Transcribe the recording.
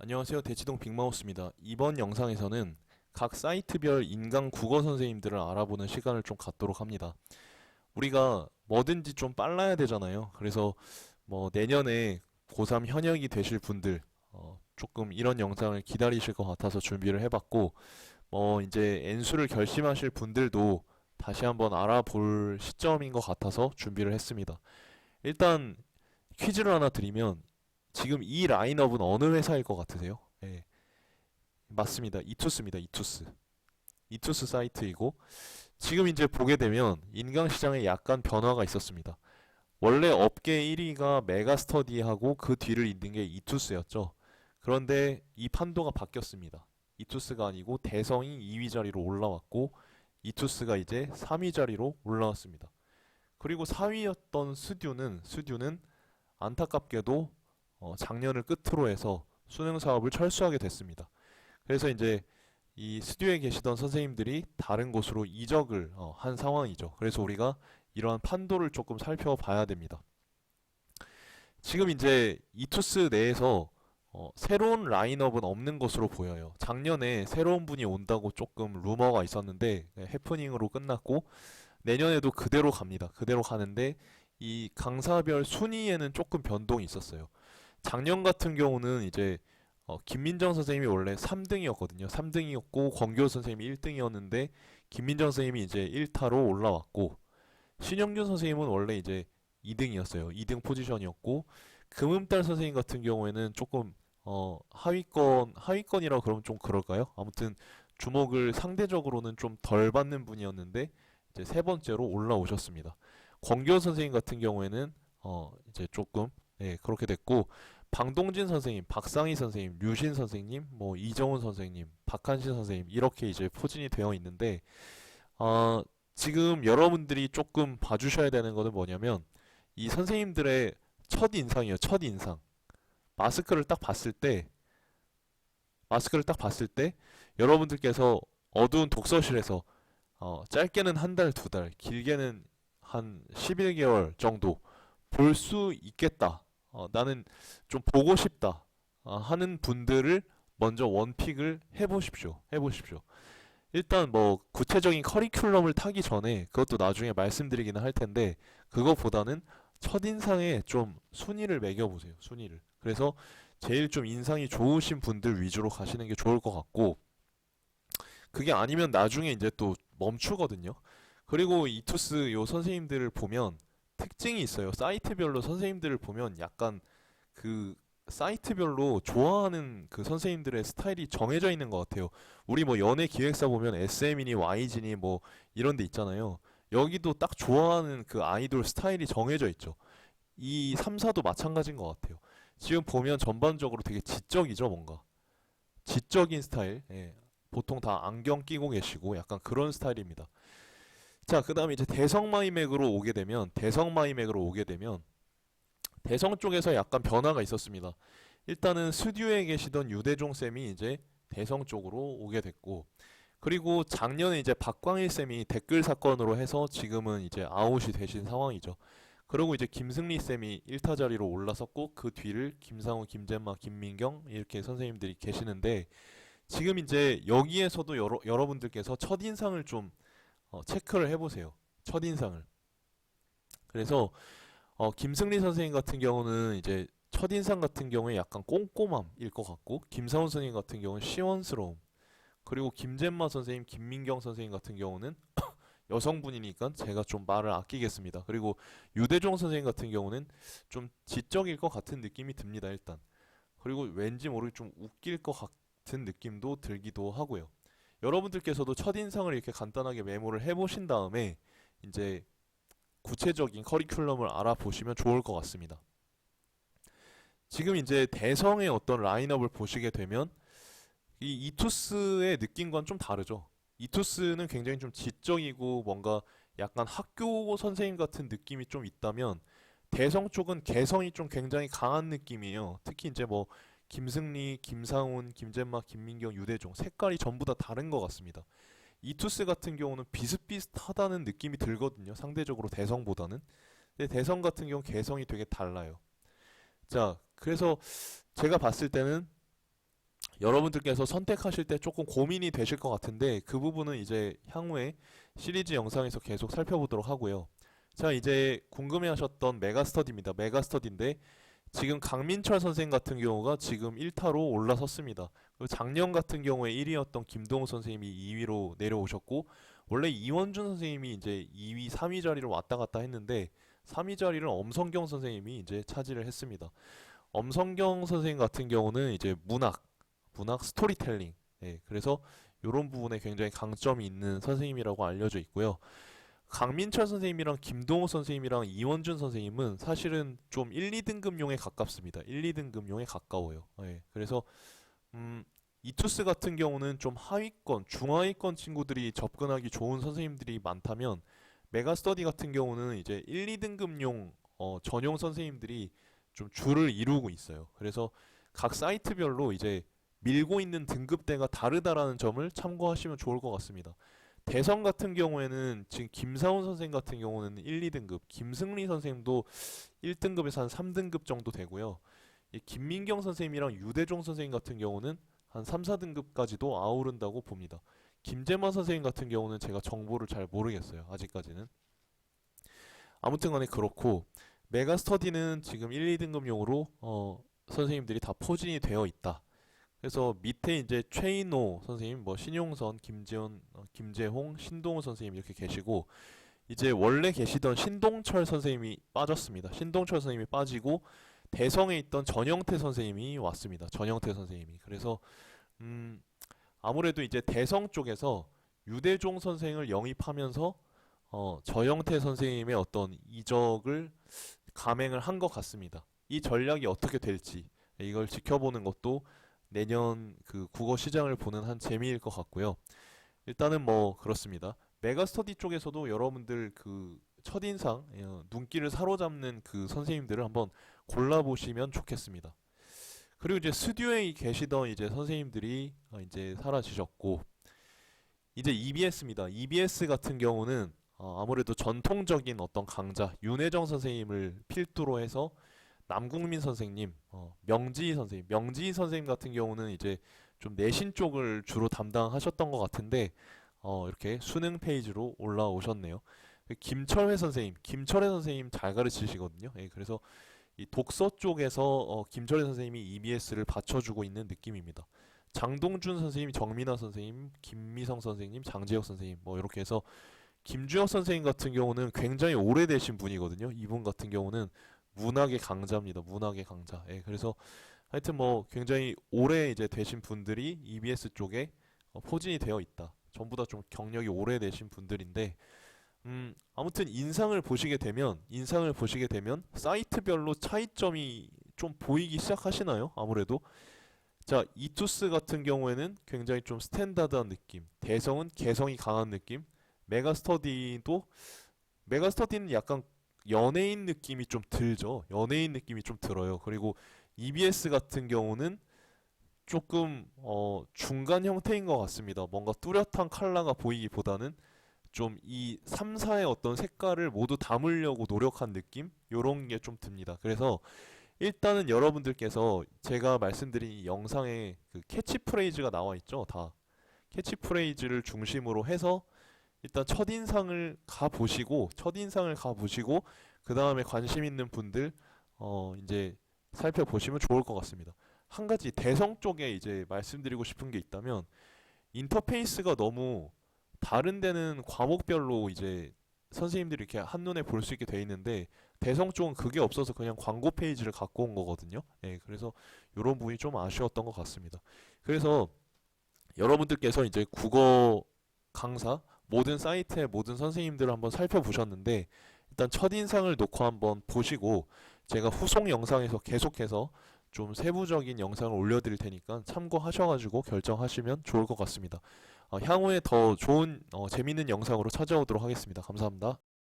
안녕하세요. 대치동 빅마우스입니다. 이번 영상에서는 각 사이트별 인강 국어 선생님들을 알아보는 시간을 좀 갖도록 합니다. 우리가 뭐든지 좀 빨라야 되잖아요. 그래서 뭐 내년에 고3 현역이 되실 분들 조금 이런 영상을 기다리실 것 같아서 준비를 해봤고, 이제 N수를 결심하실 분들도 다시 한번 알아볼 시점인 것 같아서 준비를 했습니다. 일단 퀴즈를 하나 드리면, 지금 이 라인업은 어느 회사일 것 같으세요? 예, 맞습니다. 이투스입니다. 이투스. 이투스 사이트이고, 지금 이제 보게 되면 인강시장에 약간 변화가 있었습니다. 원래 업계 1위가 메가스터디하고 그 뒤를 잇는 게 이투스였죠. 그런데 이 판도가 바뀌었습니다. 이투스가 아니고 대성이 2위 자리로 올라왔고, 이투스가 이제 3위 자리로 올라왔습니다. 그리고 4위였던 스듀는 안타깝게도 작년을 끝으로 해서 수능 사업을 철수하게 됐습니다. 그래서 이제 이 스튜디오에 계시던 선생님들이 다른 곳으로 이적을 한 상황이죠. 그래서 우리가 이러한 판도를 조금 살펴봐야 됩니다. 지금 이제 이투스 내에서 새로운 라인업은 없는 것으로 보여요. 작년에 새로운 분이 온다고 조금 루머가 있었는데 해프닝으로 끝났고, 내년에도 그대로 갑니다. 그대로 가는데 이 강사별 순위에는 조금 변동이 있었어요. 작년 같은 경우는 이제 김민정 선생님이 원래 3등이었거든요. 3등이었고 권교 선생님이 1등이었는데 김민정 선생님이 이제 1타로 올라왔고, 신영준 선생님은 원래 이제 2등이었어요. 2등 포지션이었고, 금음달 선생님 같은 경우에는 조금 하위권이라고 그러면 좀 그럴까요? 아무튼 주목을 상대적으로는 좀 덜 받는 분이었는데 이제 세 번째로 올라오셨습니다. 권교 선생님 같은 경우에는 이제 조금 그렇게 됐고, 방동진 선생님, 박상희 선생님, 류신 선생님, 뭐 이정훈 선생님, 박한신 선생님 이렇게 이제 포진이 되어 있는데, 어, 지금 여러분들이 조금 봐주셔야 되는 거는 뭐냐면 이 선생님들의 첫 인상이에요. 첫 인상. 마스크를 딱 봤을 때, 마스크를 딱 봤을 때 여러분들께서 어두운 독서실에서 짧게는 한 달, 두 달, 길게는 한 11개월 정도 볼 수 있겠다. 나는 좀 보고 싶다. 하는 분들을 먼저 원픽을 해보십시오. 해보십시오. 일단 뭐 구체적인 커리큘럼을 타기 전에 그것도 나중에 말씀드리기는 할 텐데, 그거보다는 첫인상에 좀 순위를 매겨보세요. 순위를. 그래서 제일 좀 인상이 좋으신 분들 위주로 가시는 게 좋을 것 같고, 그게 아니면 나중에 이제 또 멈추거든요. 그리고 이투스 요 선생님들을 보면 특징이 있어요. 사이트별로 선생님들을 보면 약간 그 사이트별로 좋아하는 그 선생님들의 스타일이 정해져 있는 것 같아요. 우리 뭐 연예 기획사 보면 SM이니 YG니 뭐 이런 데 있잖아요. 여기도 딱 좋아하는 그 아이돌 스타일이 정해져 있죠. 이 3사도 마찬가지인 것 같아요. 지금 보면 전반적으로 되게 지적이죠, 뭔가. 지적인 스타일. 예. 보통 다 안경 끼고 계시고 약간 그런 스타일입니다. 자, 그다음에 이제 대성 마이맥으로 오게 되면 대성 쪽에서 약간 변화가 있었습니다. 일단은 스튜디오에 계시던 유대종 쌤이 이제 대성 쪽으로 오게 됐고, 그리고 작년에 이제 박광일 쌤이 댓글 사건으로 해서 지금은 이제 아웃이 되신 상황이죠. 그리고 이제 김승리 쌤이 1타 자리로 올라섰고, 그 뒤를 김상우, 김재마, 김민경 이렇게 선생님들이 계시는데, 지금 이제 여기에서도 여러분들께서 첫인상을 좀 체크를 해보세요. 첫인상을. 그래서 김승리 선생님 같은 경우는 이제 첫인상 같은 경우에 약간 꼼꼼함일 것 같고, 김사훈 선생님 같은 경우는 시원스러움, 그리고 김잼마 선생님, 김민경 선생님 같은 경우는 여성분이니까 제가 좀 말을 아끼겠습니다. 그리고 유대종 선생님 같은 경우는 좀 지적일 것 같은 느낌이 듭니다, 일단. 그리고 왠지 모르게 좀 웃길 것 같은 느낌도 들기도 하고요. 여러분들께서도 첫인상을 이렇게 간단하게 메모를 해보신 다음에 이제 구체적인 커리큘럼을 알아보시면 좋을 것 같습니다. 지금 이제 대성의 어떤 라인업을 보시게 되면 이 이투스의 느낌과는 좀 다르죠. 이투스는 굉장히 좀 지적이고 뭔가 약간 학교 선생님 같은 느낌이 좀 있다면, 대성 쪽은 개성이 좀 굉장히 강한 느낌이에요. 특히 이제 뭐 김승리, 김상훈, 김재마, 김민경, 유대종 색깔이 전부 다 다른 것 같습니다. 이투스 같은 경우는 비슷비슷하다는 느낌이 들거든요. 상대적으로 대성보다는. 근데 대성 같은 경우 개성이 되게 달라요. 자, 그래서 제가 봤을 때는 여러분들께서 선택하실 때 조금 고민이 되실 것 같은데 그 부분은 이제 향후에 시리즈 영상에서 계속 살펴보도록 하고요. 자, 이제 궁금해하셨던 메가스터디입니다. 메가스터디인데 지금 강민철 선생 같은 경우가 지금 1타로 올라섰습니다. 그리고 작년 같은 경우에 1위였던 김동우 선생님이 2위로 내려오셨고 원래 이원준 선생님이 이제 2위, 3위 자리로 왔다 갔다 했는데 3위 자리를 엄성경 선생님이 이제 차지를 했습니다. 엄성경 선생님 같은 경우는 이제 문학 스토리텔링. 예, 그래서 이런 부분에 굉장히 강점이 있는 선생님이라고 알려져 있고요. 강민철 선생님이랑 김동호 선생님이랑 이원준 선생님은 사실은 좀 1, 2등급용에 가깝습니다. 1, 2등급용에 가까워요. 예, 그래서 이투스 같은 경우는 좀 하위권, 중하위권 친구들이 접근하기 좋은 선생님들이 많다면 메가스터디 같은 경우는 이제 1, 2등급용 전용 선생님들이 좀 줄을 이루고 있어요. 그래서 각 사이트별로 이제 밀고 있는 등급대가 다르다라는 점을 참고하시면 좋을 것 같습니다. 대성 같은 경우에는 지금 김사훈 선생 같은 경우는 1, 2등급, 김승리 선생님도 1등급에서 한 3등급 정도 되고요. 이 김민경 선생님이랑 유대종 선생님 같은 경우는 한 3, 4등급까지도 아우른다고 봅니다. 김재만 선생님 같은 경우는 제가 정보를 잘 모르겠어요. 아직까지는. 아무튼 간에 그렇고 메가스터디는 지금 1, 2등급용으로 선생님들이 다 포진이 되어 있다. 그래서 밑에 이제 최인호 선생님, 뭐 신용선, 김지현, 김재홍, 신동우 선생님 이렇게 계시고 이제 원래 계시던 신동철 선생님이 빠졌습니다. 신동철 선생님이 빠지고 대성에 있던 전영태 선생님이 왔습니다. 전영태 선생님이. 그래서 아무래도 이제 대성 쪽에서 유대종 선생을 영입하면서 전영태 선생님의 어떤 이적을 감행을 한 것 같습니다. 이 전략이 어떻게 될지 이걸 지켜보는 것도 내년 그 국어 시장을 보는 한 재미일 것 같고요. 일단은 뭐 그렇습니다. 메가스터디 쪽에서도 여러분들 그 첫인상, 눈길을 사로잡는 그 선생님들을 한번 골라보시면 좋겠습니다. 그리고 이제 스튜디오에 계시던 이제 선생님들이 이제 사라지셨고 이제 EBS입니다. EBS 같은 경우는 아무래도 전통적인 어떤 강자 윤혜정 선생님을 필두로 해서 남궁민 선생님, 명지희 선생님 같은 경우는 이제 좀 내신 쪽을 주로 담당하셨던 것 같은데 이렇게 수능 페이지로 올라오셨네요. 김철회 선생님 잘 가르치시거든요. 예, 그래서 이 독서 쪽에서 김철회 선생님이 EBS를 받쳐주고 있는 느낌입니다. 장동준 선생님, 정민아 선생님, 김미성 선생님, 장재혁 선생님 뭐 이렇게 해서 김주혁 선생님 같은 경우는 굉장히 오래되신 분이거든요. 이분 같은 경우는 문학의 강자입니다. 문학의 강자. 예, 그래서 하여튼 뭐 굉장히 오래 이제 되신 분들이 EBS 쪽에 포진이 되어 있다. 전부 다 좀 경력이 오래되신 분들인데 아무튼 인상을 보시게 되면 사이트별로 차이점이 좀 보이기 시작하시나요? 아무래도 자, 이투스 같은 경우에는 굉장히 좀 스탠다드한 느낌, 대성은 개성이 강한 느낌, 메가스터디도 메가스터디는 약간 연예인 느낌이 좀 들죠. 연예인 느낌이 좀 들어요. 그리고 EBS 같은 경우는 조금 중간 형태인 것 같습니다. 뭔가 뚜렷한 컬러가 보이기보다는 좀 이 3사의 어떤 색깔을 모두 담으려고 노력한 느낌? 요런 게 좀 듭니다. 그래서 일단은 여러분들께서 제가 말씀드린 이 영상에 그 캐치프레이즈가 나와 있죠. 다 캐치프레이즈를 중심으로 해서 일단 첫인상을 가보시고 그 다음에 관심 있는 분들 이제 살펴보시면 좋을 것 같습니다. 한 가지 대성 쪽에 이제 말씀드리고 싶은 게 있다면 인터페이스가 너무 다른 데는 과목별로 이제 선생님들이 이렇게 한눈에 볼 수 있게 돼 있는데 대성 쪽은 그게 없어서 그냥 광고 페이지를 갖고 온 거거든요. 예, 그래서 이런 부분이 좀 아쉬웠던 것 같습니다. 그래서 여러분들께서 이제 국어 강사 모든 사이트의 모든 선생님들을 한번 살펴보셨는데 일단 첫인상을 놓고 한번 보시고 제가 후속 영상에서 계속해서 좀 세부적인 영상을 올려드릴 테니까 참고하셔가지고 결정하시면 좋을 것 같습니다. 향후에 더 좋은 재밌는 영상으로 찾아오도록 하겠습니다. 감사합니다.